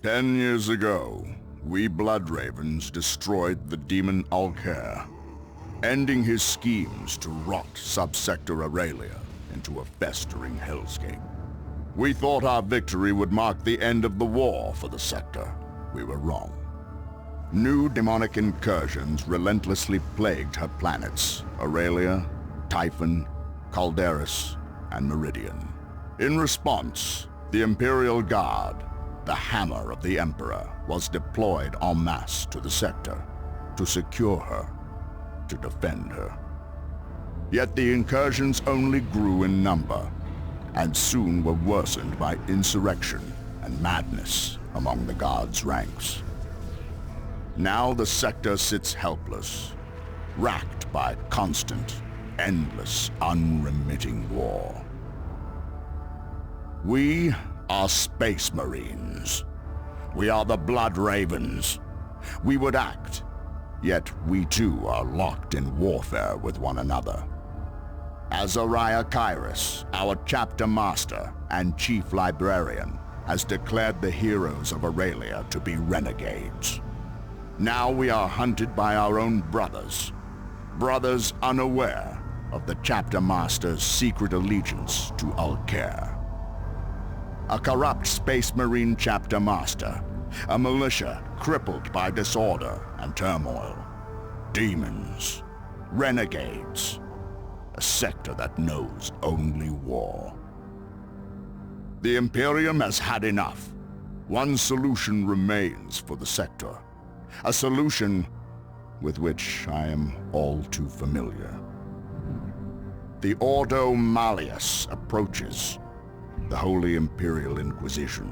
10 years ago, we Blood Ravens destroyed the demon Alkair, ending his schemes to rot Subsector Aurelia into a festering hellscape. We thought our victory would mark the end of the war for the sector. We were wrong. New demonic incursions relentlessly plagued her planets, Aurelia, Typhon, Calderis, and Meridian. In response, the Imperial Guard, the hammer of the Emperor, was deployed en masse to the sector to secure her, to defend her. Yet the incursions only grew in number, and soon were worsened by insurrection and madness among the Guard's ranks. Now the sector sits helpless, racked by constant, endless, unremitting war. We are Space Marines. We are the Blood Ravens. We would act, yet we too are locked in warfare with one another. Azariah Kairos, our chapter master and chief librarian, has declared the heroes of Aurelia to be renegades. Now we are hunted by our own brothers, brothers unaware of the chapter master's secret allegiance to Alkair. A corrupt Space Marine chapter master, a militia crippled by disorder and turmoil, demons, renegades, a sector that knows only war. The Imperium has had enough. One solution remains for the sector. A solution with which I am all too familiar. The Ordo Malleus approaches, the Holy Imperial Inquisition.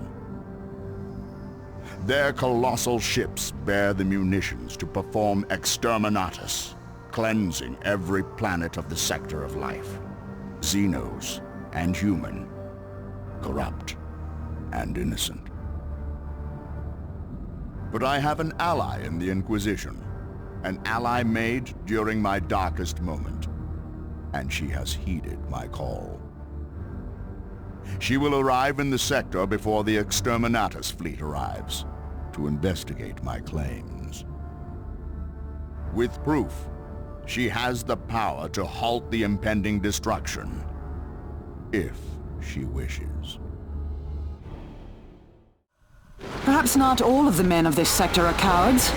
Their colossal ships bear the munitions to perform exterminatus, cleansing every planet of the sector of life, Xenos and human, corrupt and innocent. But I have an ally in the Inquisition, an ally made during my darkest moment, and she has heeded my call. She will arrive in the sector before the Exterminatus fleet arrives, to investigate my claims. With proof, she has the power to halt the impending destruction, if she wishes. Perhaps not all of the men of this sector are cowards.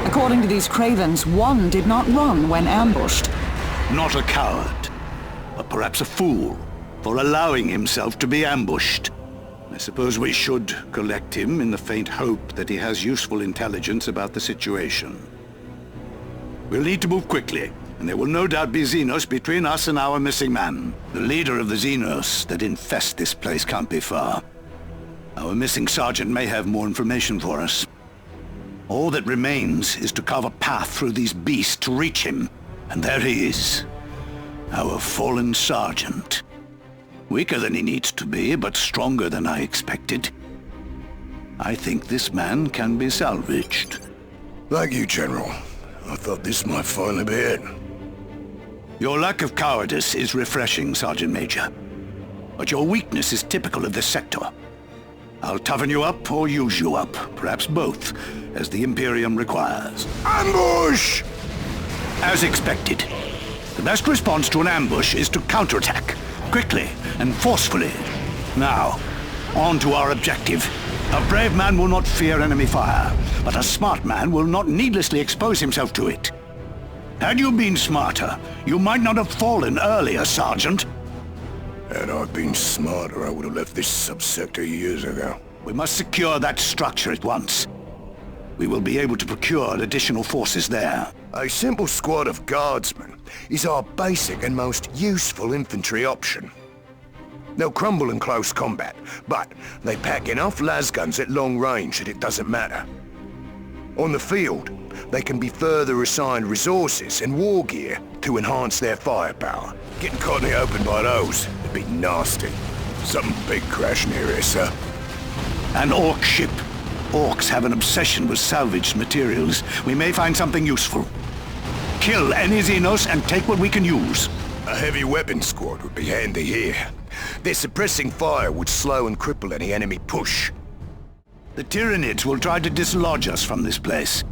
According to these cravens, one did not run when ambushed. Not a coward, but perhaps a fool for allowing himself to be ambushed. I suppose we should collect him in the faint hope that he has useful intelligence about the situation. We'll need to move quickly, and there will no doubt be Xenos between us and our missing man. The leader of the Xenos that infest this place can't be far. Our missing sergeant may have more information for us. All that remains is to carve a path through these beasts to reach him. And there he is. Our fallen sergeant. Weaker than he needs to be, but stronger than I expected. I think this man can be salvaged. Thank you, General. I thought this might finally be it. Your lack of cowardice is refreshing, Sergeant Major. But your weakness is typical of this sector. I'll toughen you up or use you up, perhaps both, as the Imperium requires. Ambush! As expected. The best response to an ambush is to counterattack, quickly and forcefully. Now, on to our objective. A brave man will not fear enemy fire, but a smart man will not needlessly expose himself to it. Had you been smarter, you might not have fallen earlier, Sergeant. Had I been smarter, I would have left this subsector years ago. We must secure that structure at once. We will be able to procure additional forces there. A simple squad of guardsmen is our basic and most useful infantry option. They'll crumble in close combat, but they pack enough lasguns at long range that it doesn't matter. On the field, they can be further assigned resources and war gear to enhance their firepower. Getting caught in the open by those would be nasty. Something big crashed near here, sir. An orc ship. Orcs have an obsession with salvaged materials. We may find something useful. Kill any Xenos and take what we can use. A heavy weapon squad would be handy here. Their suppressing fire would slow and cripple any enemy push. The Tyranids will try to dislodge us from this place.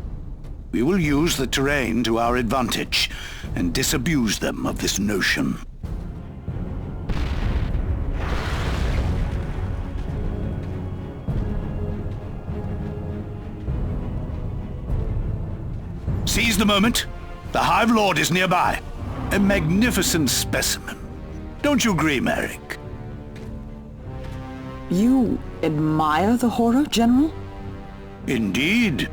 We will use the terrain to our advantage and disabuse them of this notion. Seize the moment. The Hive Lord is nearby. A magnificent specimen. Don't you agree, Merrick? You admire the horror, General? Indeed.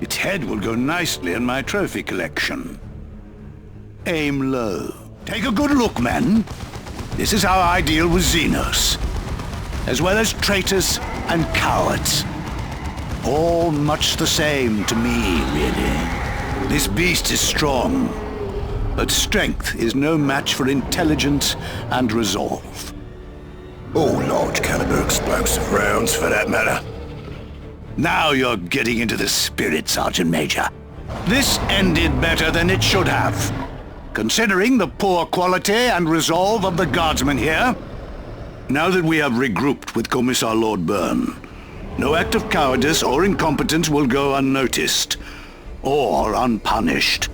Its head will go nicely in my trophy collection. Aim low. Take a good look, men. This is how I deal with Xenos, as well as traitors and cowards. All much the same to me, really. This beast is strong, but strength is no match for intelligence and resolve. All large caliber explosive rounds, for that matter. Now you're getting into the spirit, Sergeant Major. This ended better than it should have, considering the poor quality and resolve of the guardsmen here. Now that we have regrouped with Commissar Lord Byrne, no act of cowardice or incompetence will go unnoticed, or unpunished.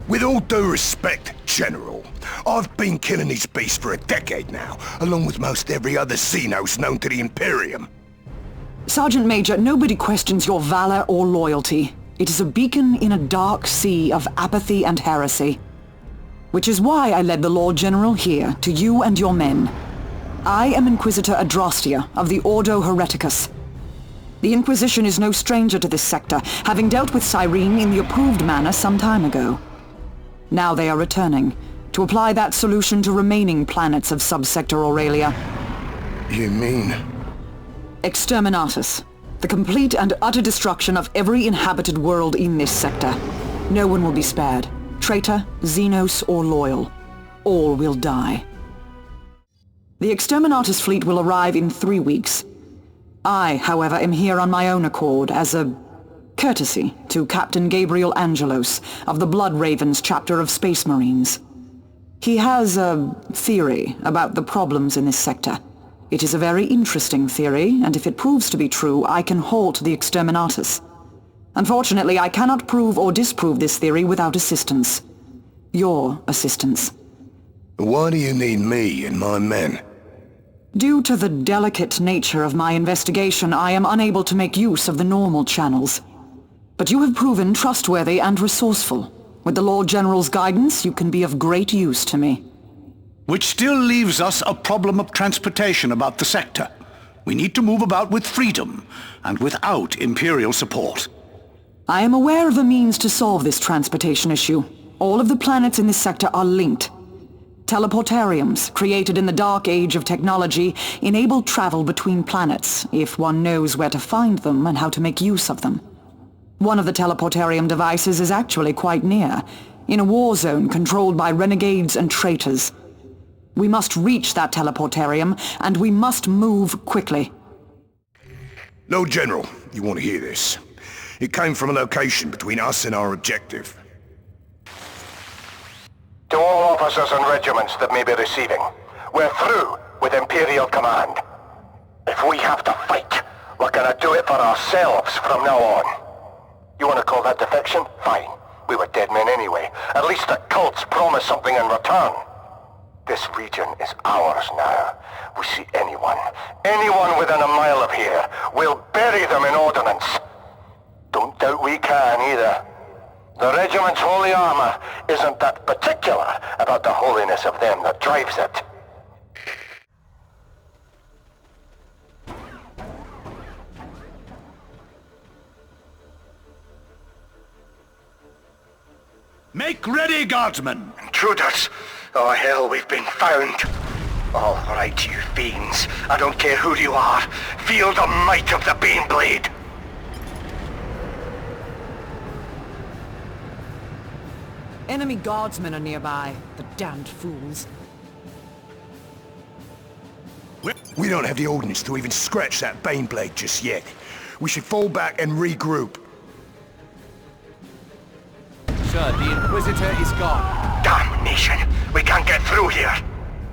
With all due respect, General, I've been killing these beasts for a decade now, along with most every other Xenos known to the Imperium. Sergeant Major, nobody questions your valor or loyalty. It is a beacon in a dark sea of apathy and heresy. Which is why I led the Lord General here, to you and your men. I am Inquisitor Adrastia of the Ordo Hereticus. The Inquisition is no stranger to this sector, having dealt with Cyrene in the approved manner some time ago. Now they are returning, to apply that solution to remaining planets of Subsector Aurelia. You mean? Exterminatus. The complete and utter destruction of every inhabited world in this sector. No one will be spared. Traitor, Xenos, or loyal. All will die. The Exterminatus fleet will arrive in 3 weeks. I, however, am here on my own accord as a courtesy to Captain Gabriel Angelos of the Blood Ravens chapter of Space Marines. He has a theory about the problems in this sector. It is a very interesting theory, and if it proves to be true, I can halt the Exterminatus. Unfortunately, I cannot prove or disprove this theory without assistance. Your assistance. Why do you need me and my men? Due to the delicate nature of my investigation, I am unable to make use of the normal channels. But you have proven trustworthy and resourceful. With the Lord General's guidance, you can be of great use to me. Which still leaves us a problem of transportation about the sector. We need to move about with freedom, and without Imperial support. I am aware of a means to solve this transportation issue. All of the planets in this sector are linked. Teleportariums, created in the dark age of technology, enable travel between planets, if one knows where to find them and how to make use of them. One of the teleportarium devices is actually quite near, in a war zone controlled by renegades and traitors. We must reach that teleportarium, and we must move quickly. Lord General, you want to hear this? It came from a location between us and our objective. To all officers and regiments that may be receiving, we're through with Imperial command. If we have to fight, we're gonna do it for ourselves from now on. You wanna call that defection? Fine. We were dead men anyway. At least the cults promised something in return. This region is ours now. We see anyone within a mile of here, we'll bury them in ordnance. Don't doubt we can either. The regiment's holy armor isn't that particular about the holiness of them that drives it. Make ready, guardsmen! Intruders! Oh hell, we've been found. All right, you fiends. I don't care who you are. Feel the might of the Baneblade. Enemy guardsmen are nearby, the damned fools. We don't have the ordnance to even scratch that Baneblade just yet. We should fall back and regroup. Sir, the Inquisitor is gone. Damnation! We can't get through here.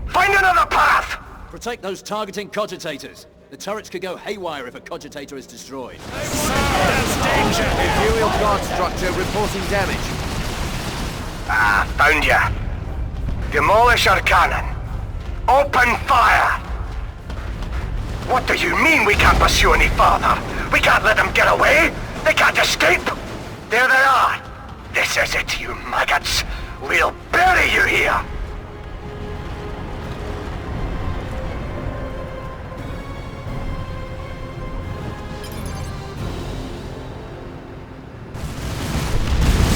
Find another path! Protect those targeting cogitators. The turrets could go haywire if a cogitator is destroyed. There's danger! Imperial guard structure reporting damage. Ah, found ya. Demolish our cannon. Open fire! What do you mean we can't pursue any further? We can't let them get away! They can't escape! There they are! This is it, you maggots! We'll bury you here!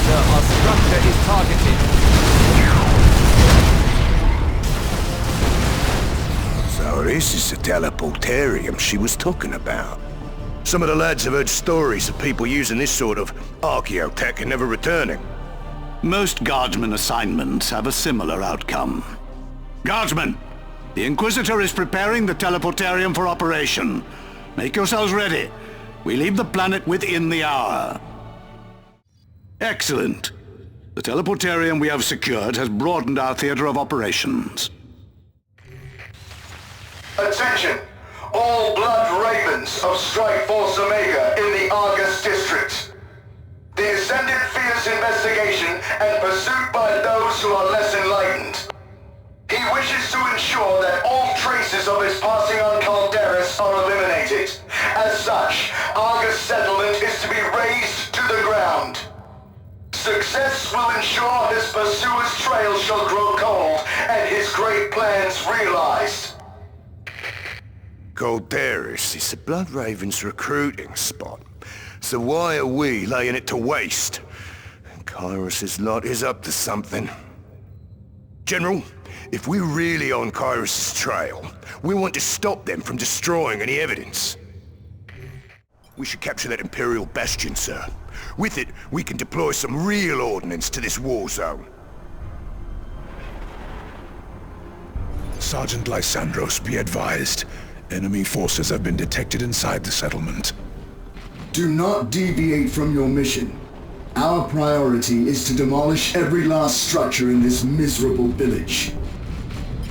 Sir, our structure is targeted. So this is the teleportarium she was talking about. Some of the lads have heard stories of people using this sort of archaeotech and never returning. Most guardsman assignments have a similar outcome. Guardsmen, the Inquisitor is preparing the teleportarium for operation. Make yourselves ready. We leave the planet within the hour. Excellent. The teleportarium we have secured has broadened our theater of operations. Attention! All Blood Ravens of Strike Force Omega in the Argus District. The Ascendant fears investigation and pursuit by those who are less enlightened. He wishes to ensure that all traces of his passing on Calderis are eliminated. As such, Argus settlement is to be razed to the ground. Success will ensure his pursuer's trail shall grow cold and his great plans realized. Calderis is the Blood Ravens' recruiting spot. So why are we laying it to waste? Kairos' lot is up to something. General, if we're really on Kairos' trail, we want to stop them from destroying any evidence. We should capture that Imperial bastion, sir. With it, we can deploy some real ordnance to this war zone. Sergeant Lysandros, be advised. Enemy forces have been detected inside the settlement. Do not deviate from your mission. Our priority is to demolish every last structure in this miserable village.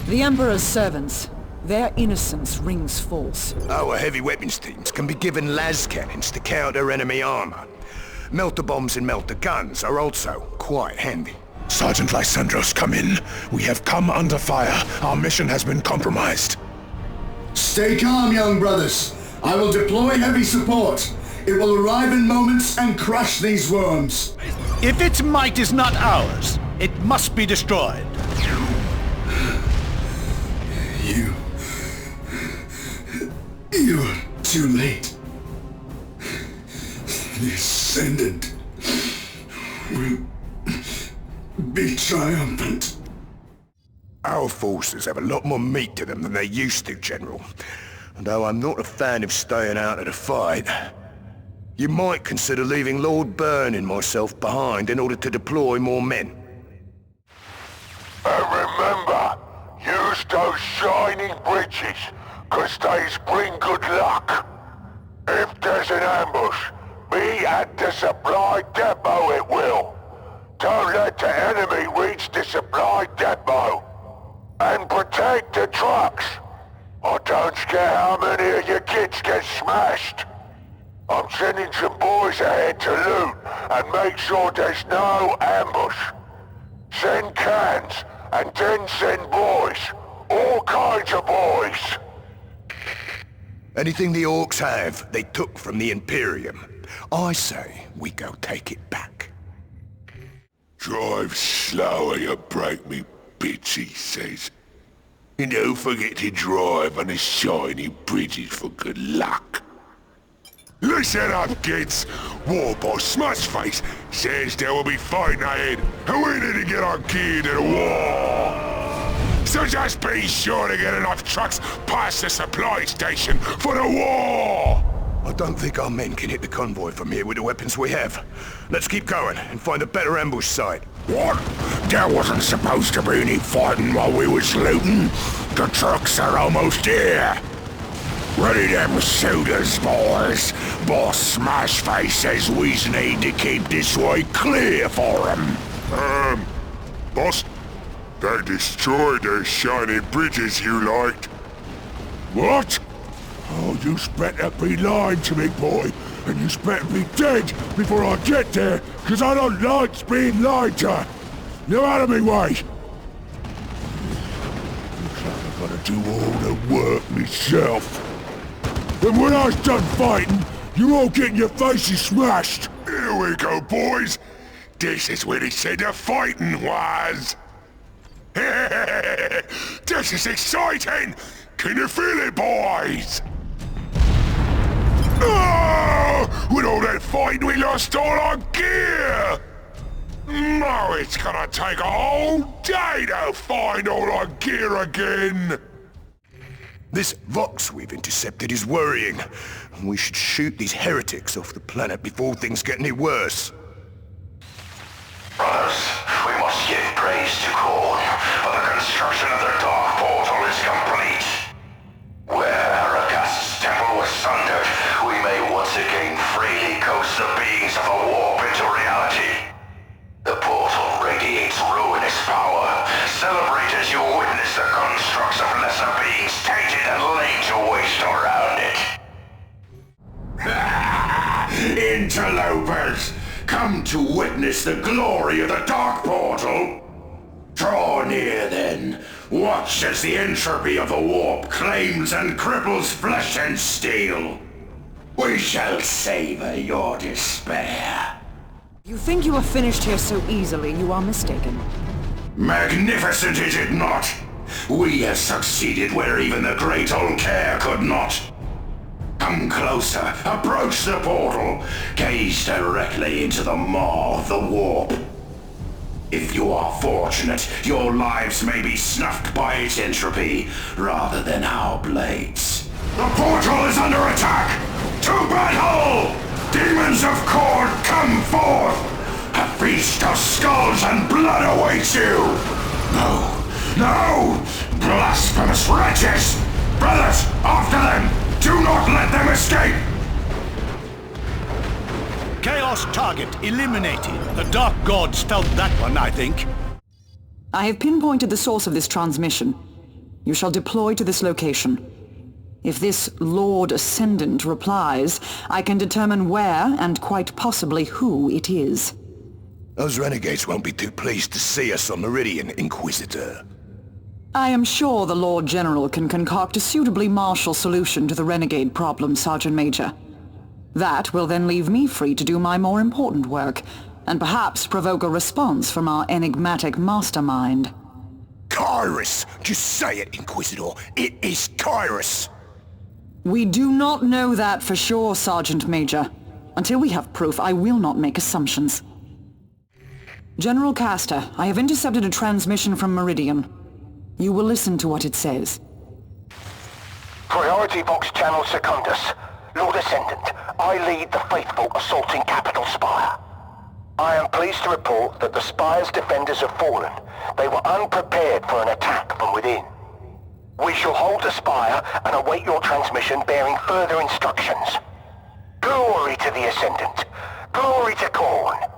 The Emperor's servants. Their innocence rings false. Our heavy weapons teams can be given las cannons to counter enemy armor. Melter bombs and melter guns are also quite handy. Sergeant Lysandros, come in. We have come under fire. Our mission has been compromised. Stay calm, young brothers. I will deploy heavy support. It will arrive in moments and crush these worms. If its might is not ours, it must be destroyed. You're too late. The Ascendant will be triumphant. Our forces have a lot more meat to them than they used to, General. Though I'm not a fan of staying out of the fight. You might consider leaving Lord Byrne and myself behind in order to deploy more men. And remember, use those shining bridges, 'cause they's bring good luck. If there's an ambush, be at the supply depot it will. Don't let the enemy reach the supply depot. And protect the trucks. I don't care how many of your kids get smashed. I'm sending some boys ahead to loot and make sure there's no ambush. Send cans and then send boys. All kinds of boys. Anything the Orcs have, they took from the Imperium. I say we go take it back. Drive slower, you break me bits, he says. And don't forget to drive on the shiny bridges for good luck. Listen up, kids! War Boss Smashface says there will be fighting ahead, and we need to get our gear to the war! So just be sure to get enough trucks past the supply station for the war! I don't think our men can hit the convoy from here with the weapons we have. Let's keep going and find a better ambush site. What? There wasn't supposed to be any fighting while we was looting. The trucks are almost here. Ready them shooters, boys. Boss Smashface says we need to keep this way clear for him. Boss, they destroyed those shiny bridges you liked. What? Oh, you better be lying to me, boy. And you better be dead before I get there, because I don't like being lied to. Now out of me way. Looks like I've got to do all the work myself. And when I was done fighting, you all getting your faces smashed. Here we go, boys. This is where he said the fighting was. This is exciting! Can you feel it, boys? Oh! With all that fighting, we lost all our gear! Now it's gonna take a whole day to find all our gear again! This Vox we've intercepted is worrying. We should shoot these heretics off the planet before things get any worse. Brothers, we must give praise to Korn, for the construction of the Dark Portal is complete. Where Aragast's temple was sundered, we may once again freely coax the beings of the warp into reality. The portal radiates ruinous power. Celebrate as you witness the constructs of lesser beings tainted and laid to waste around it. Interlopers! Come to witness the glory of the Dark Portal? Draw near, then. Watch as the entropy of the warp claims and cripples flesh and steel. We shall savor your despair. You think you are finished here so easily, you are mistaken. Magnificent, is it not? We have succeeded where even the great Olcair could not. Come closer, approach the portal, gaze directly into the maw of the warp. If you are fortunate, your lives may be snuffed by its entropy, rather than our blades. The portal is under attack! To battle! Demons of Khorne, come forth! A feast of skulls and blood awaits you! No! No! Blasphemous wretches! Brothers, after them! Do not let them escape! Chaos target eliminated. The Dark Gods felt that one, I think. I have pinpointed the source of this transmission. You shall deploy to this location. If this Lord Ascendant replies, I can determine where and quite possibly who it is. Those renegades won't be too pleased to see us on Meridian, Inquisitor. I am sure the Lord General can concoct a suitably martial solution to the renegade problem, Sergeant Major. That will then leave me free to do my more important work, and perhaps provoke a response from our enigmatic mastermind. Kyrus! Just say it, Inquisitor. It is Kyrus! We do not know that for sure, Sergeant Major. Until we have proof, I will not make assumptions. General Castor, I have intercepted a transmission from Meridian. You will listen to what it says. Priority Vox Channel Secundus. Lord Ascendant, I lead the faithful assaulting Capital Spire. I am pleased to report that the Spire's defenders have fallen. They were unprepared for an attack from within. We shall hold the Spire and await your transmission bearing further instructions. Glory to the Ascendant. Glory to Khorne.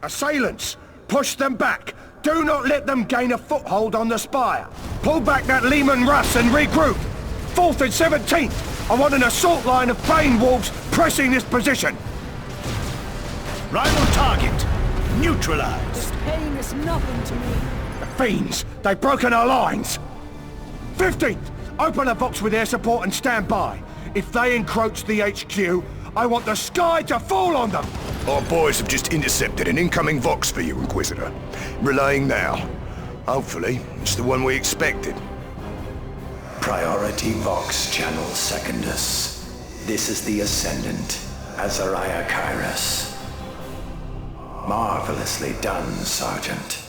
Assailants! Push them back! Do not let them gain a foothold on the Spire! Pull back that Lehman Russ and regroup! 4th and 17th! I want an assault line of Bane Wolves pressing this position! Rival target neutralized. This pain is nothing to me. The fiends! They've broken our lines! 15th! Open a box with air support and stand by. If they encroach the HQ, I want the sky to fall on them! Our boys have just intercepted an incoming Vox for you, Inquisitor. Relaying now. Hopefully, it's the one we expected. Priority Vox Channel Secundus. This is the Ascendant, Azariah Kyrus. Marvelously done, Sergeant.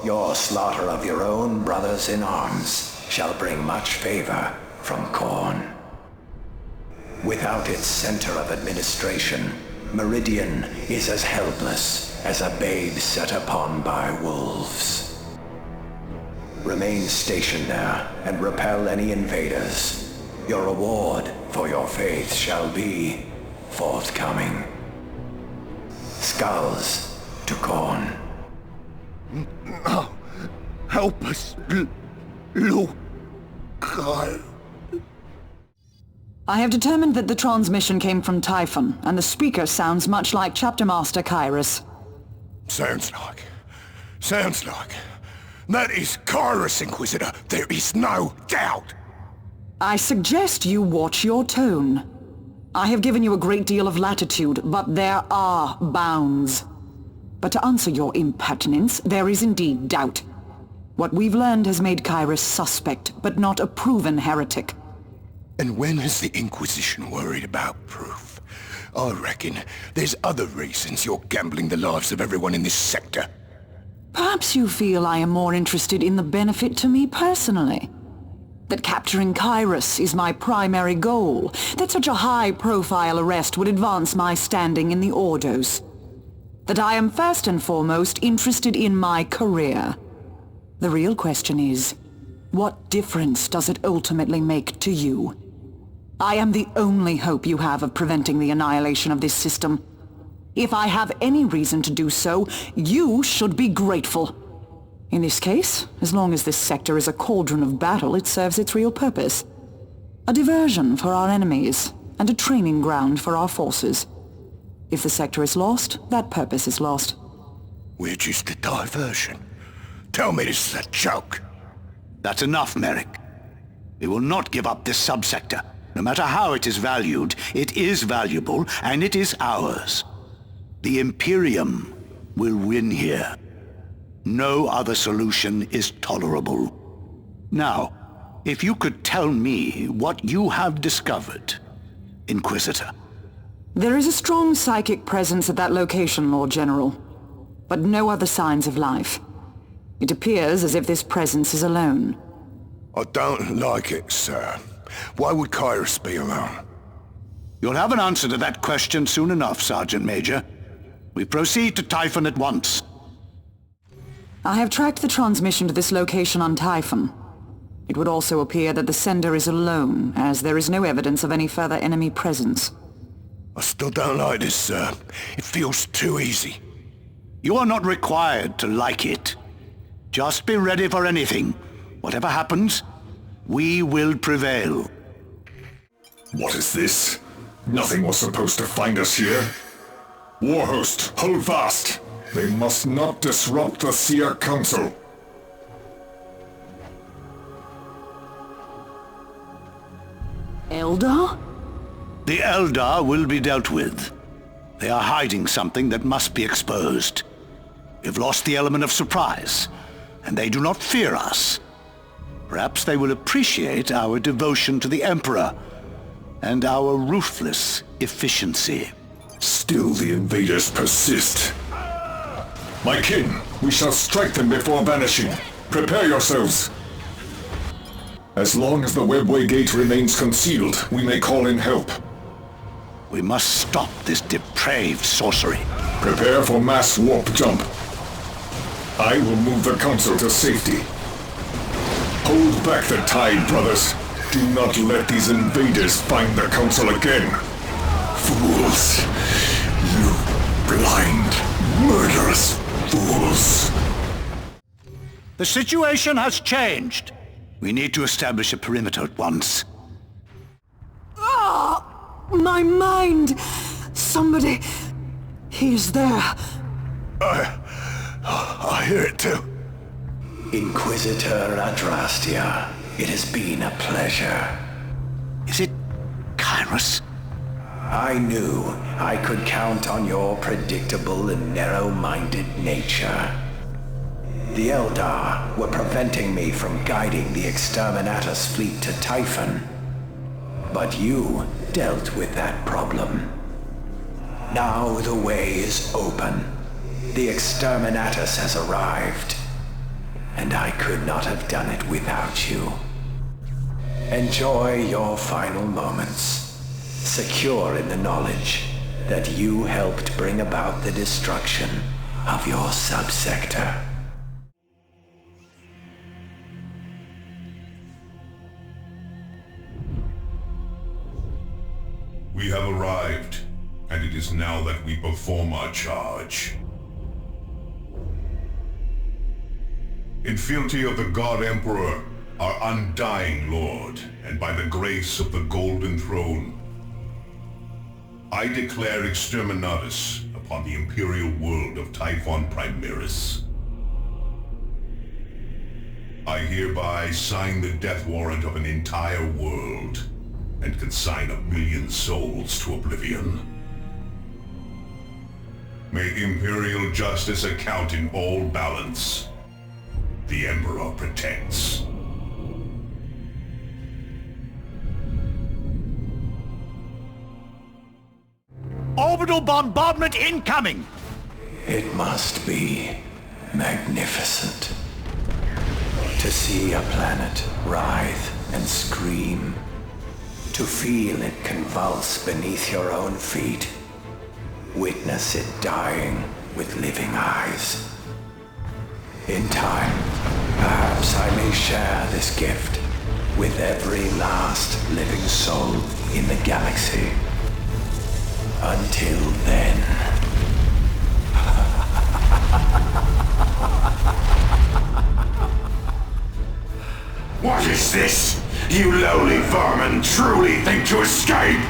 Your slaughter of your own brothers in arms shall bring much favor from Khorne. Without its center of administration, Meridian is as helpless as a babe set upon by wolves. Remain stationed there and repel any invaders. Your reward for your faith shall be forthcoming. Skulls to Khorne. Oh, help us, Lord. I have determined that the transmission came from Typhon, and the speaker sounds much like Chapter Master Kyrus. Sounds like. That is Kyrus, Inquisitor. There is no doubt. I suggest you watch your tone. I have given you a great deal of latitude, but there are bounds. But to answer your impertinence, there is indeed doubt. What we've learned has made Kyrus suspect, but not a proven heretic. And when has the Inquisition worried about proof? I reckon there's other reasons you're gambling the lives of everyone in this sector. Perhaps you feel I am more interested in the benefit to me personally. That capturing Kyrus is my primary goal. That such a high-profile arrest would advance my standing in the Ordos. That I am first and foremost interested in my career. The real question is, what difference does it ultimately make to you? I am the only hope you have of preventing the annihilation of this system. If I have any reason to do so, you should be grateful. In this case, as long as this sector is a cauldron of battle, it serves its real purpose. A diversion for our enemies, and a training ground for our forces. If the sector is lost, that purpose is lost. We're just a diversion. Tell me this is a joke. That's enough, Merrick. We will not give up this subsector. No matter how it is valued, it is valuable, and it is ours. The Imperium will win here. No other solution is tolerable. Now, if you could tell me what you have discovered, Inquisitor. There is a strong psychic presence at that location, Lord General, but no other signs of life. It appears as if this presence is alone. I don't like it, sir. Why would Kyrus be alone? You'll have an answer to that question soon enough, Sergeant Major. We proceed to Typhon at once. I have tracked the transmission to this location on Typhon. It would also appear that the sender is alone, as there is no evidence of any further enemy presence. I still don't like this, sir. It feels too easy. You are not required to like it. Just be ready for anything. Whatever happens, we will prevail. What is this? Nothing was supposed to find us here. Warhost, hold fast! They must not disrupt the Seer Council. Eldar? The Eldar will be dealt with. They are hiding something that must be exposed. We've lost the element of surprise, and they do not fear us. Perhaps they will appreciate our devotion to the Emperor and our ruthless efficiency. Still the invaders persist. My kin, we shall strike them before vanishing. Prepare yourselves. As long as the webway gate remains concealed, we may call in help. We must stop this depraved sorcery. Prepare for mass warp jump. I will move the council to safety. Hold back the tide, brothers. Do not let these invaders find the council again. Fools. You blind, murderous fools. The situation has changed. We need to establish a perimeter at once. Ah! My mind! Somebody... He is there. I hear it too. Inquisitor Adrastia, it has been a pleasure. Is it Kyrus? I knew I could count on your predictable and narrow-minded nature. The Eldar were preventing me from guiding the Exterminatus fleet to Typhon. But you dealt with that problem. Now the way is open. The Exterminatus has arrived. And I could not have done it without you. Enjoy your final moments, secure in the knowledge that you helped bring about the destruction of your subsector. We have arrived, and it is now that we perform our charge. In fealty of the God Emperor, our undying Lord, and by the grace of the Golden Throne, I declare Exterminatus upon the Imperial world of Typhon Primaris. I hereby sign the death warrant of an entire world, and consign 1,000,000 souls to oblivion. May Imperial justice account in all balance. The Emperor protects. Orbital bombardment incoming! It must be magnificent to see a planet writhe and scream, to feel it convulse beneath your own feet, witness it dying with living eyes. In time, perhaps I may share this gift with every last living soul in the galaxy. Until then... What is this? You lowly vermin truly think to escape?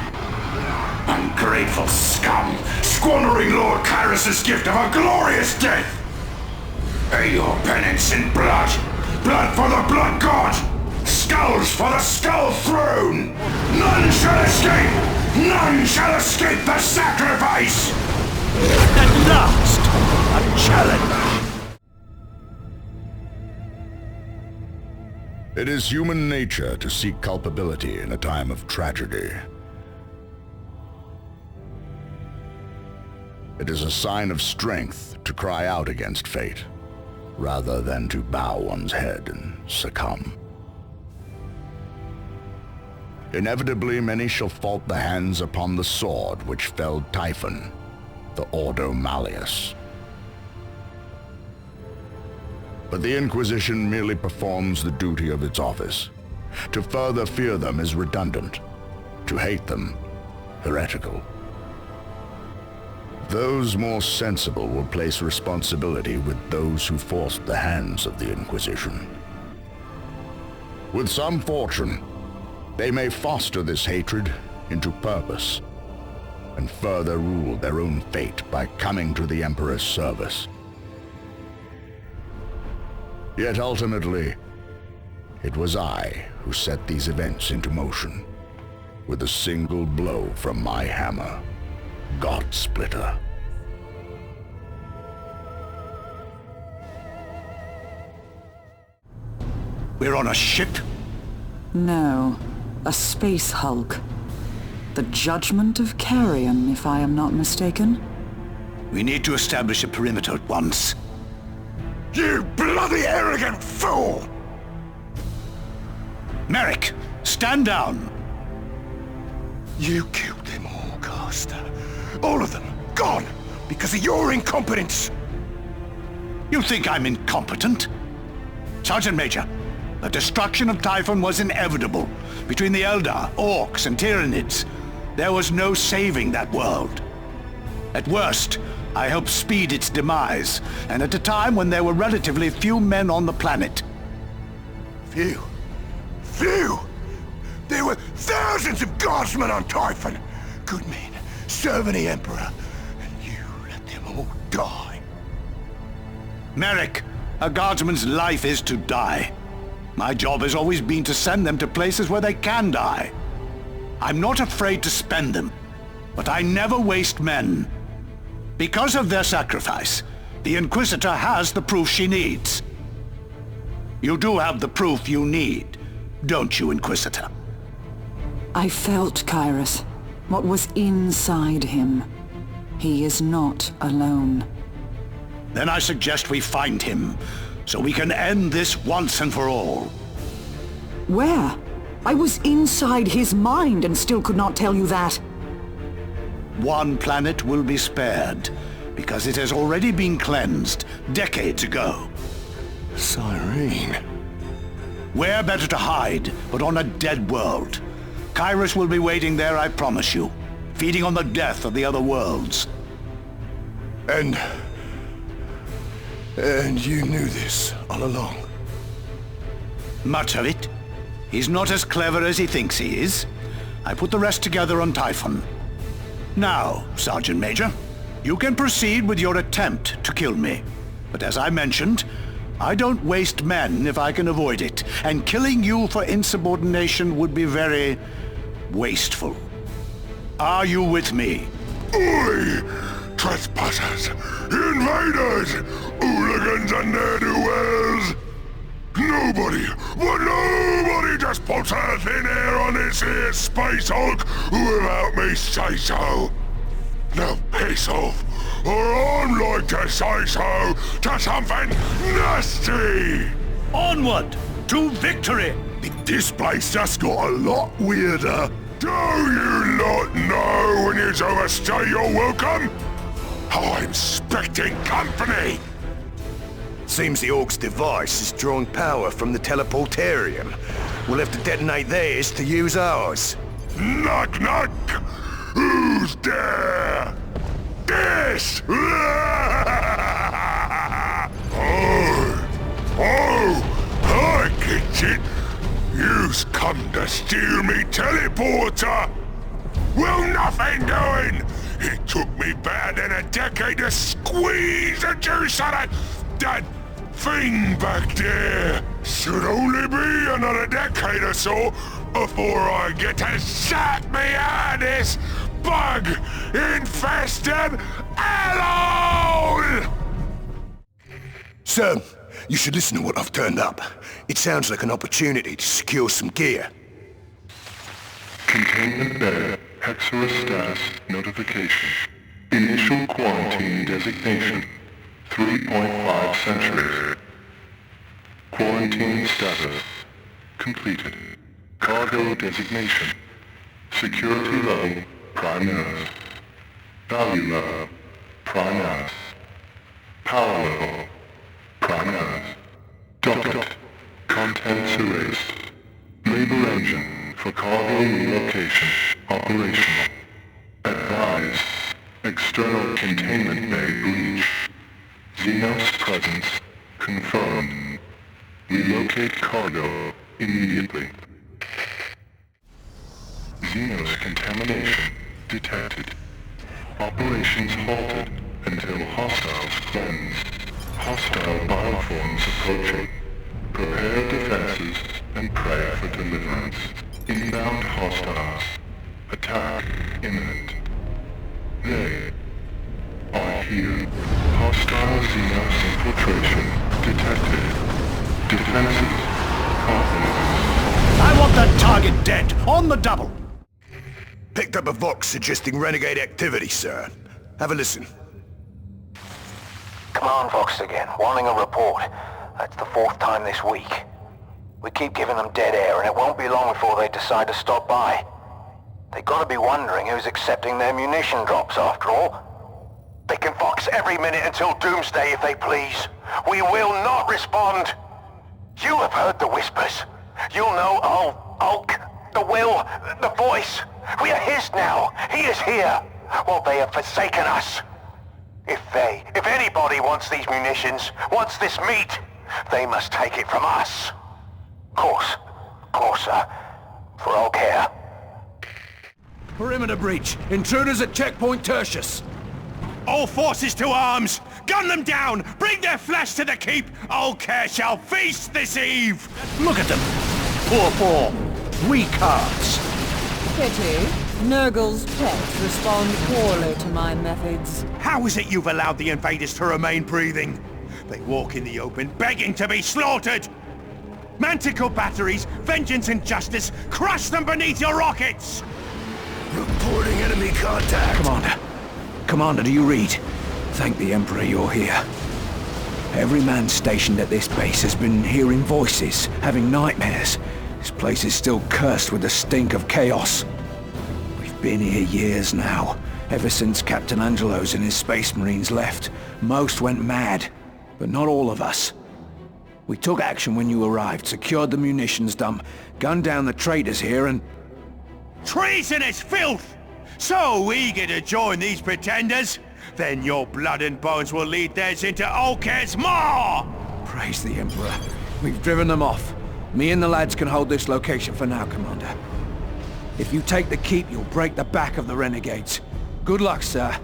Ungrateful scum, squandering Lord Kyrus' gift of a glorious death! Pay your penance in blood! Blood for the Blood God! Skulls for the Skull Throne! None shall escape! None shall escape the sacrifice! At last! A challenge! It is human nature to seek culpability in a time of tragedy. It is a sign of strength to cry out against fate, rather than to bow one's head and succumb. Inevitably, many shall fault the hands upon the sword which felled Typhon, the Ordo Malleus. But the Inquisition merely performs the duty of its office. To further fear them is redundant. To hate them, heretical. Those more sensible will place responsibility with those who forced the hands of the Inquisition. With some fortune, they may foster this hatred into purpose, and further rule their own fate by coming to the Emperor's service. Yet ultimately, it was I who set these events into motion, with a single blow from my hammer, God-Splitter. We're on a ship? No, a space hulk. The Judgment of Carrion, if I am not mistaken. We need to establish a perimeter at once. You bloody arrogant fool! Merrick, stand down! You killed them all, Caster. All of them, gone, because of your incompetence! You think I'm incompetent? Sergeant Major, the destruction of Typhon was inevitable. Between the Eldar, Orcs, and Tyranids, there was no saving that world. At worst, I helped speed its demise, and at a time when there were relatively few men on the planet. Few? Few? There were thousands of guardsmen on Typhon! Good men, serving the Emperor, and you let them all die. Merrick, a guardsman's life is to die. My job has always been to send them to places where they can die. I'm not afraid to spend them, but I never waste men. Because of their sacrifice, the Inquisitor has the proof she needs. You do have the proof you need, don't you, Inquisitor? I felt Kyrus, what was inside him. He is not alone. Then I suggest we find him, so we can end this once and for all. Where? I was inside his mind and still could not tell you that. One planet will be spared, because it has already been cleansed decades ago. Cyrene. Where better to hide but on a dead world? Kyrus will be waiting there, I promise you, feeding on the death of the other worlds. And you knew this all along? Much of it. He's not as clever as he thinks he is. I put the rest together on Typhon. Now, Sergeant Major, you can proceed with your attempt to kill me. But as I mentioned, I don't waste men if I can avoid it, and killing you for insubordination would be very wasteful. Are you with me? Oi! Trespassers! Invaders! Hooligans and ne'er-do-wells! Nobody, but nobody just puts a thin air on this here Space Hulk without me say so. Now piss off, or I'm like to say so to something nasty! Onward! To victory! This place just got a lot weirder. Do you not know when you overstay your welcome? I'm expecting company! Seems the Orc's device is drawing power from the teleportarium. We'll have to detonate theirs to use ours. Knock knock! Who's there? This! I get it! You've come to steal me teleporter! Well, nothing doing! It took me better than a decade to squeeze the juice out of that thing back there. Should only be another decade or so before I get to zap me out of this bug-infested hellhole! Sir, you should listen to what I've turned up. It sounds like an opportunity to secure some gear. Containment Bay, Hexorus status notification. Initial quarantine designation, 3.5 centuries. Quarantine status completed. Cargo designation, security level Primaris. Value level Primaris. Power level Primaris. Dot. Contents erased. Labor engine for cargo relocation operational. Advise. External containment bay breach. Xenos presence confirmed. Relocate cargo immediately. Xenos contamination detected. Operations halted until hostiles cleansed. Hostile bioforms approaching. Prepare defenses and pray for deliverance. Inbound hostiles. Attack imminent. They are here. Hostile Xenos infiltration detected. Defenses compromised. I want that target dead, on the double! Picked up a Vox suggesting renegade activity, sir. Have a listen. Command Vox again, wanting a report. That's the 4th time this week. We keep giving them dead air, and it won't be long before they decide to stop by. They gotta be wondering who's accepting their munition drops, after all. They can Vox every minute until doomsday if they please. We will not respond! You have heard the whispers. You'll know Ulk, the will, the voice. We are his now. He is here. Well, they have forsaken us. If anybody wants these munitions, wants this meat, they must take it from us. Course, sir. For all care. Perimeter breach. Intruders at checkpoint Tertius. All forces to arms! Gun them down! Bring their flesh to the keep! All care shall feast this eve! Look at them! Poor form. Weak hearts. Pity. Nurgle's pets respond poorly to my methods. How is it you've allowed the invaders to remain breathing? They walk in the open, begging to be slaughtered! Manticore batteries, vengeance and justice, crush them beneath your rockets! Reporting enemy contact. Commander, do you read? Thank the Emperor you're here. Every man stationed at this base has been hearing voices, having nightmares. This place is still cursed with the stink of chaos. We've been here years now, ever since Captain Angelos and his Space Marines left. Most went mad, but not all of us. We took action when you arrived, secured the munitions dump, gunned down the traitors here and... Treasonous filth! So eager to join these pretenders? Then your blood and bones will lead theirs into Olca's maw! Praise the Emperor. We've driven them off. Me and the lads can hold this location for now, Commander. If you take the keep, you'll break the back of the renegades. Good luck, sir.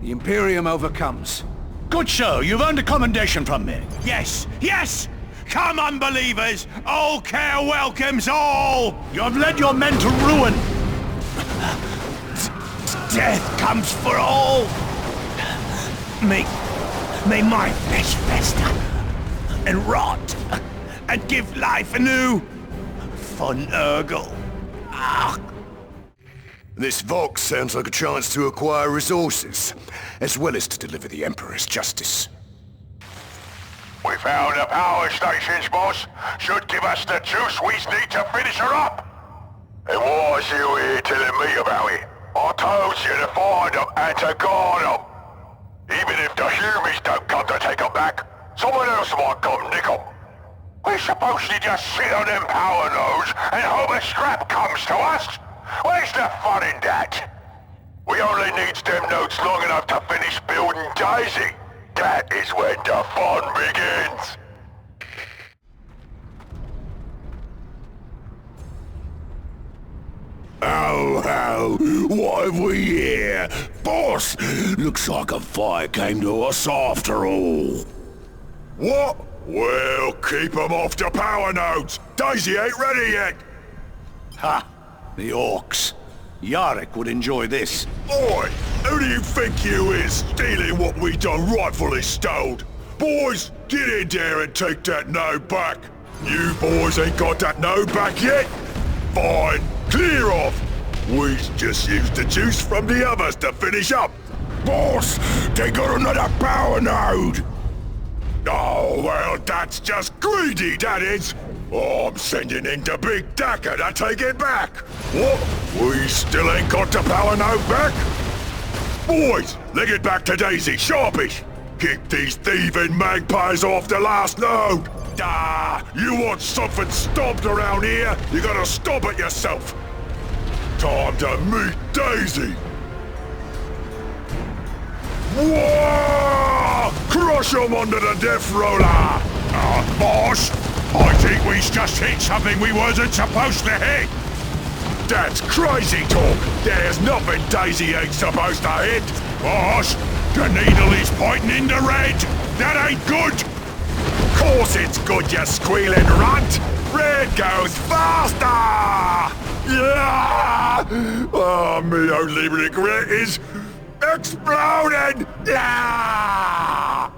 The Imperium overcomes. Good show. You've earned a commendation from me. Yes, yes! Come, unbelievers! All care welcomes all! You have led your men to ruin. Death comes for all! May my flesh fester and rot and give life anew for Nurgle. This Vox sounds like a chance to acquire resources, as well as to deliver the Emperor's justice. We found the power stations, boss. Should give us the juice we need to finish her up. And why is you here telling me about it? I told you to find them and to guard them. Even if the humans don't come to take them back, someone else might come nick them. We're supposed to just sit on them power nodes and hope a scrap comes to us? Where's the fun in that? We only needs them nodes long enough to finish building Daisy. That is when the fun begins. Oh, what have we here? Boss, looks like a fire came to us after all. What? Well, keep 'em off the power nodes. Daisy ain't ready yet. Ha! The orcs. Yarrick would enjoy this. Oi! Who do you think you is, stealing what we done rightfully stole? Boys, get in there and take that node back. You boys ain't got that node back yet? Fine, clear off. We just used the juice from the others to finish up. Boss, they got another power node. Oh, well, that's just greedy, that is. I'm sending in the big Dacker to take it back. What? We still ain't got the power node back? Boys, leg it back to Daisy, sharpish. Keep these thieving magpies off the last node. You want something stomped around here, you gotta stomp it yourself. Time to meet Daisy. Whoa! Crush 'em under the death roller! Boss, I think we just hit something we wasn't supposed to hit. That's crazy talk. There's nothing Daisy ain't supposed to hit. Boss, the needle is pointing in the red. That ain't good. Course it's good, you squealing runt. Red goes faster! Yeah! Oh, me only regret is exploding! Yeah!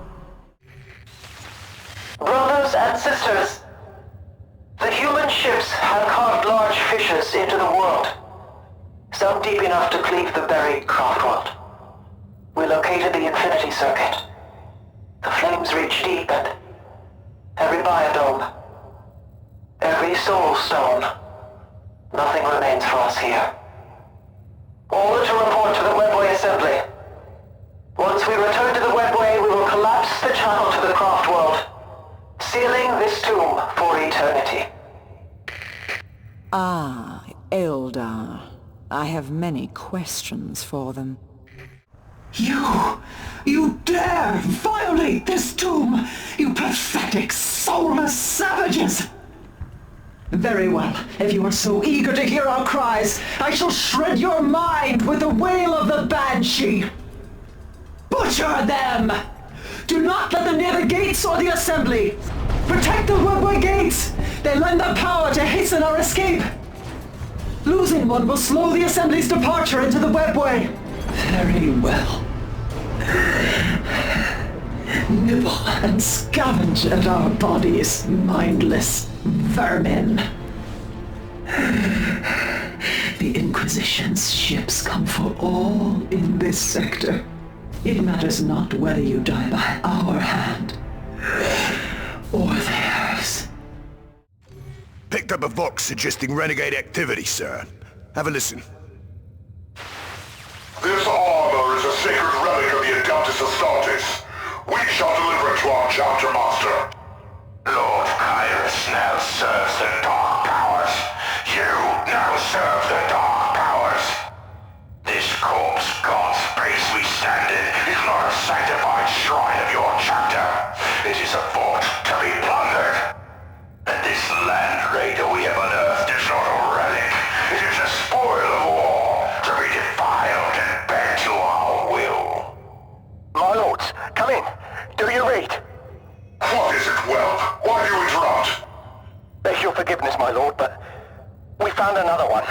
Brothers and sisters, the human ships have carved large fissures into the world, some deep enough to cleave the buried craft world. We located the Infinity Circuit. The flames reach deep, and every biodome, every soul stone, nothing remains for us here. Order to report to the Webway Assembly. Once we return to the Webway, we will collapse the channel to the craft world, sealing this tomb for eternity. Ah, Eldar. I have many questions for them. You dare violate this tomb, you pathetic, soulless savages! Very well, if you are so eager to hear our cries, I shall shred your mind with the wail of the Banshee! Butcher them! Do not let them near the gates or the Assembly! Protect the Webway gates! They lend the power to hasten our escape! Losing one will slow the Assembly's departure into the Webway! Very well. Nibble and scavenge at our bodies, mindless vermin. The Inquisition's ships come for all in this sector. It matters not whether you die by our hand or theirs. Picked up a Vox suggesting renegade activity, sir. Have a listen. This armor is a sacred relic of the Adeptus Astartes. We shall deliver it to our chapter master. Lord Kyrus now serves the Dark Powers. You now serve the Dark Powers. This corpse god space we stand in is not a sanctified shrine of your chapter. It is a fort to be plundered. And this land raider we have unearthed is not a relic. It is a spoil of war, to be defiled and bent to our will. My lords, come in. Do you read? What is it, Whelp? Why do you interrupt? Beg your forgiveness, my lord, but we found another one.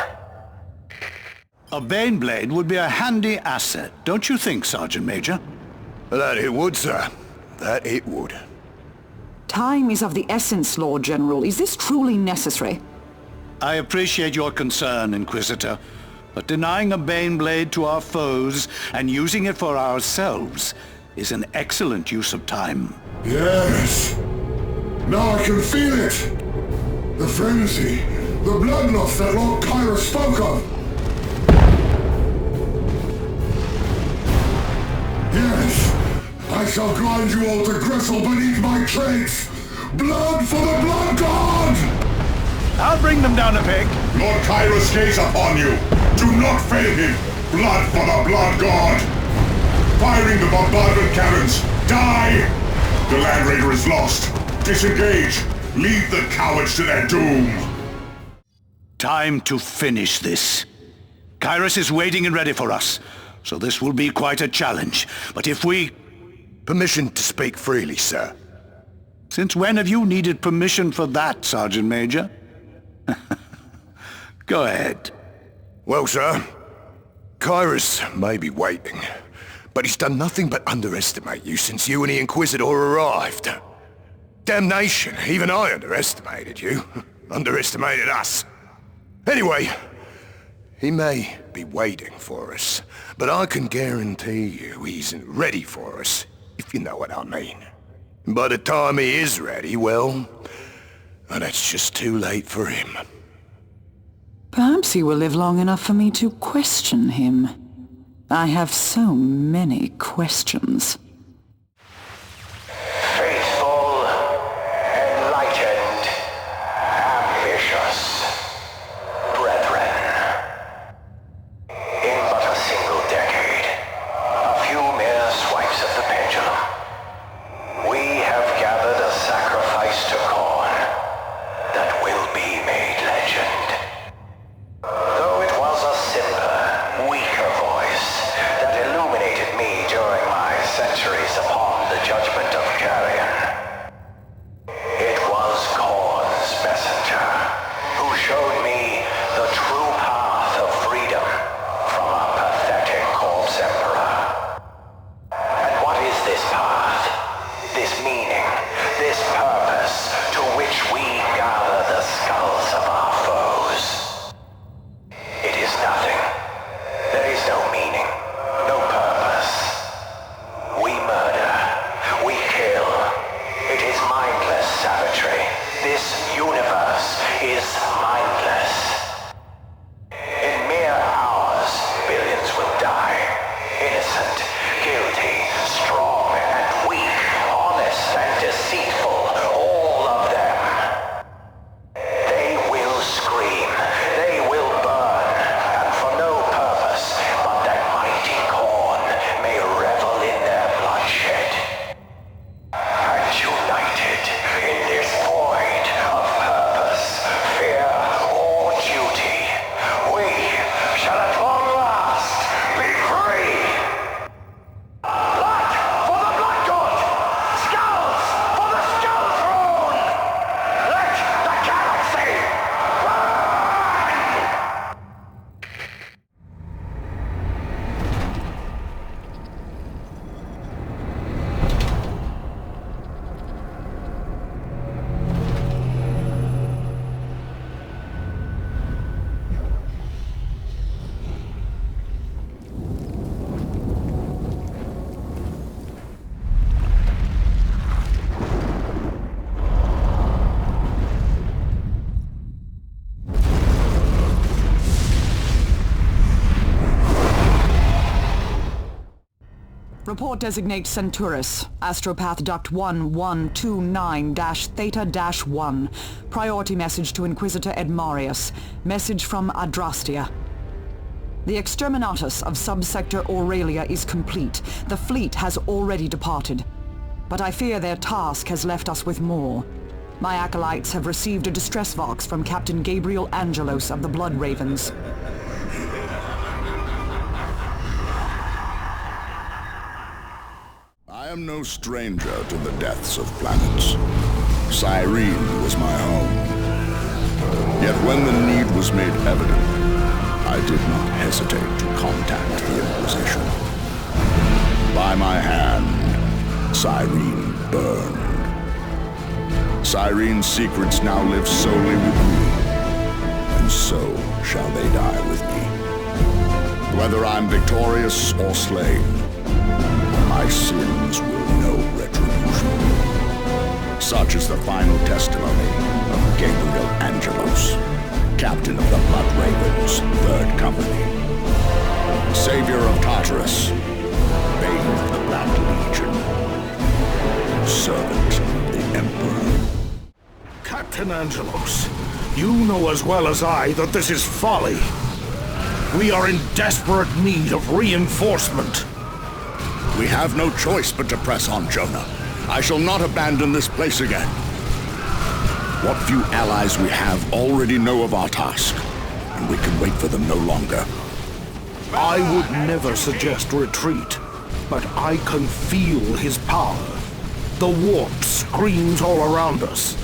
A Baneblade would be a handy asset, don't you think, Sergeant Major? That it would, sir. That it would. Time is of the essence, Lord General. Is this truly necessary? I appreciate your concern, Inquisitor, but denying a Baneblade to our foes and using it for ourselves is an excellent use of time. Yes. Now I can feel it. The frenzy, the bloodlust that Lord Kyra spoke of. Yes, I shall grind you all to gristle beneath my treads. Blood for the Blood God! I'll bring them down a peg. Lord Kyra's gaze upon you. Do not fail him. Blood for the Blood God. Firing the bombardment cannons. Die! The Land Raider is lost. Disengage. Leave the cowards to their doom. Time to finish this. Kairos is waiting and ready for us, so this will be quite a challenge. But if we... Permission to speak freely, sir. Since when have you needed permission for that, Sergeant Major? Go ahead. Well, sir, Kairos may be waiting, but he's done nothing but underestimate you since you and the Inquisitor arrived. Damnation, even I underestimated you. Underestimated us. Anyway, he may be waiting for us, but I can guarantee you he isn't ready for us, if you know what I mean. By the time he is ready, well, that's just too late for him. Perhaps he will live long enough for me to question him. I have so many questions. Faithful, enlightened, ambitious brethren. In but a single decade, a few mere swipes of the pendulum, we have gathered a sacrifice to Khorne that will be made legend. Though it was a simpler, weaker voice that illuminated me during my centuries upon the judgment of Carrion, it was Khorne's messenger who showed me the true path of freedom from a pathetic corpse emperor. And what is this path? This meaning, this purpose to which we gather the skulls of our foes? It is nothing. There is no meaning, no purpose. We murder, we kill. It is mindless savagery. This universe is mindless. In mere hours, billions will die. Innocent, guilty, strong and weak, honest and deceitful, all of them. They will scream, they will burn, and for no purpose but that mighty Khorne may revel in their bloodshed. And united in this void of purpose, fear, or duty, we shall at long last be free. Blood for the Blood God! Skulls for the Skull Throne! Let the galaxy burn! Report designates Centauris, Astropath Duct 1129-Theta-1. Priority message to Inquisitor Ed Marius. Message from Adrastia. The exterminatus of Subsector Aurelia is complete. The fleet has already departed. But I fear their task has left us with more. My acolytes have received a distress vox from Captain Gabriel Angelos of the Blood Ravens. I am no stranger to the deaths of planets. Cyrene was my home. Yet when the need was made evident, I did not hesitate to contact the Inquisition. By my hand, Cyrene burned. Cyrene's secrets now live solely with me, and so shall they die with me. Whether I'm victorious or slain, my sins will know retribution. Such is the final testimony of Gabriel Angelos, captain of the Blood Ravens, 3rd Company. Savior of Tartarus, bane of the Black Legion, servant of the Emperor. Captain Angelos, you know as well as I that this is folly. We are in desperate need of reinforcement. We have no choice but to press on, Jonah. I shall not abandon this place again. What few allies we have already know of our task, and we can wait for them no longer. I would never suggest retreat, but I can feel his power. The warp screams all around us.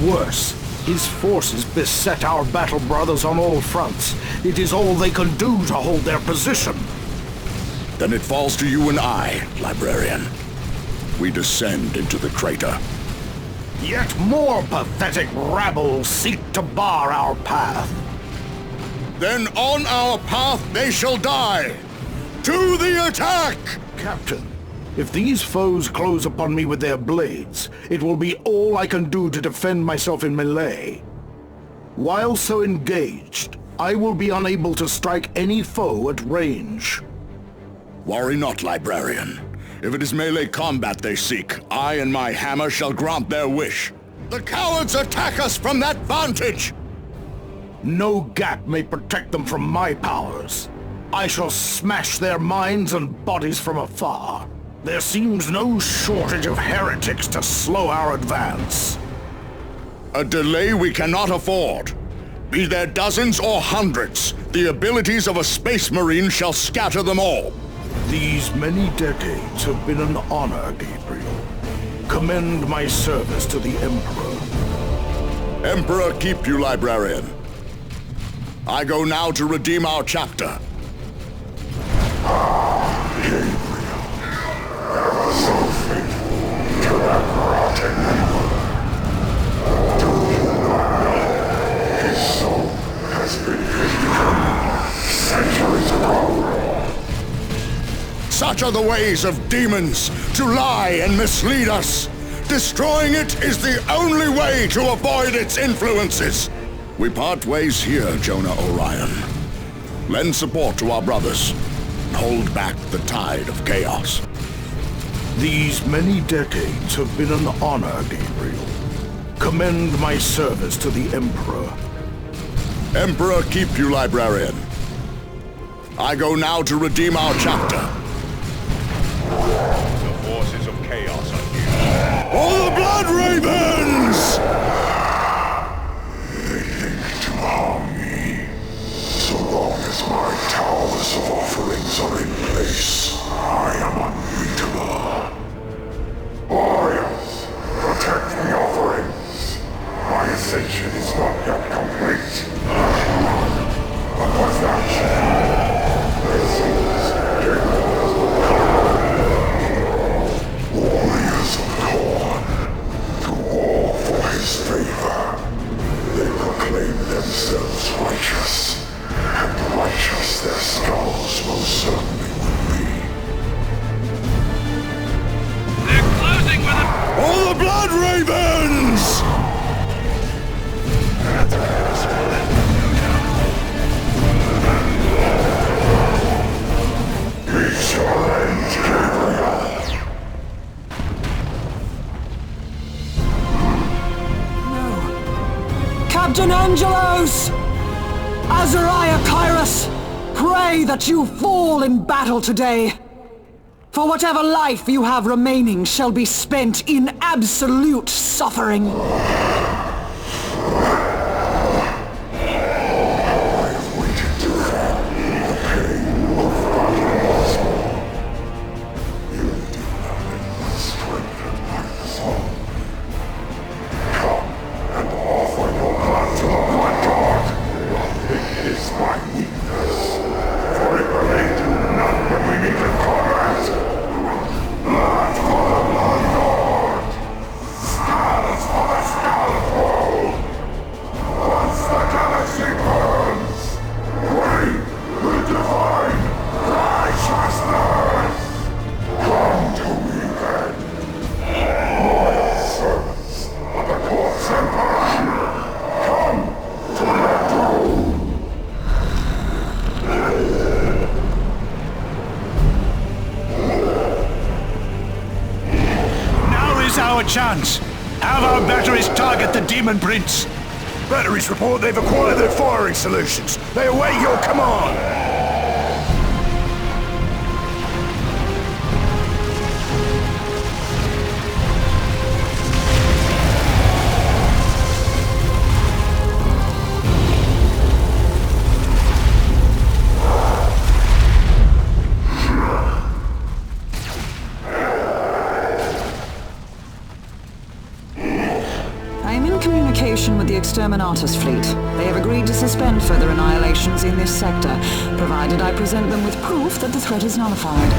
Worse, his forces beset our battle brothers on all fronts. It is all they can do to hold their position. Then it falls to you and I, Librarian. We descend into the crater. Yet more pathetic rabble seek to bar our path. Then on our path they shall die! To the attack! Captain, if these foes close upon me with their blades, it will be all I can do to defend myself in melee. While so engaged, I will be unable to strike any foe at range. Worry not, Librarian. If it is melee combat they seek, I and my hammer shall grant their wish. The cowards attack us from that vantage! No gap may protect them from my powers. I shall smash their minds and bodies from afar. There seems no shortage of heretics to slow our advance. A delay we cannot afford. Be there dozens or hundreds, the abilities of a space marine shall scatter them all. These many decades have been an honor, Gabriel. Commend my service to the Emperor. Emperor keep you, Librarian. I go now to redeem our chapter. Gabriel, ever so faithful to that rotten emperor. Do you not know his soul has been hidden centuries ago? Such are the ways of demons, to lie and mislead us. Destroying it is the only way to avoid its influences. We part ways here, Jonah Orion. Lend support to our brothers. Hold back the tide of chaos. These many decades have been an honor, Gabriel. Commend my service to the Emperor. Emperor keep you, Librarian. I go now to redeem our chapter. The forces of chaos are here. For the Blood Ravens! They think to harm me. So long as my towers of offerings are in place, I am unbeatable. Warriors, protect the offerings. My ascension is not yet complete. But with that, their souls warriors of Korn, to war for his favor. They proclaim themselves righteous, and righteous their skulls most certainly will be. They're closing with us! For the Blood Ravens! Peace your end, Gabriel. Captain Angelos! Azariah Kairos! Pray that you fall in battle today! For whatever life you have remaining shall be spent in absolute suffering. Chance. Have our batteries target the Demon Prince. Batteries report they've acquired their firing solutions. They await your command. With the Exterminatus fleet. They have agreed to suspend further annihilations in this sector, provided I present them with proof that the threat is nullified.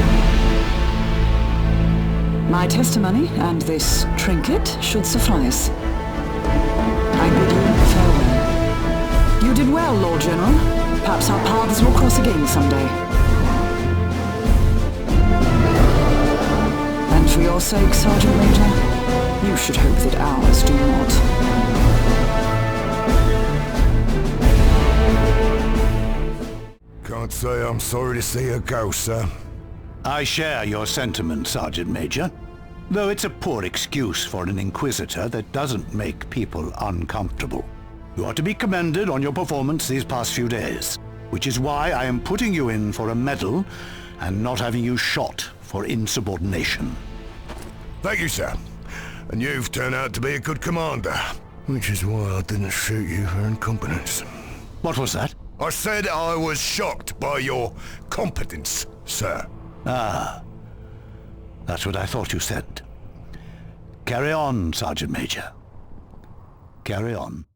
My testimony and this trinket should suffice. I bid you farewell. You did well, Lord General. Perhaps our paths will cross again someday. And for your sake, Sergeant Major, you should hope that ours do not. Can't say I'm sorry to see her go, sir. I share your sentiment, Sergeant Major. Though it's a poor excuse for an Inquisitor that doesn't make people uncomfortable. You are to be commended on your performance these past few days, which is why I am putting you in for a medal and not having you shot for insubordination. Thank you, sir. And you've turned out to be a good commander, which is why I didn't shoot you for incompetence. What was that? I said I was shocked by your competence, sir. Ah, that's what I thought you said. Carry on, Sergeant Major. Carry on.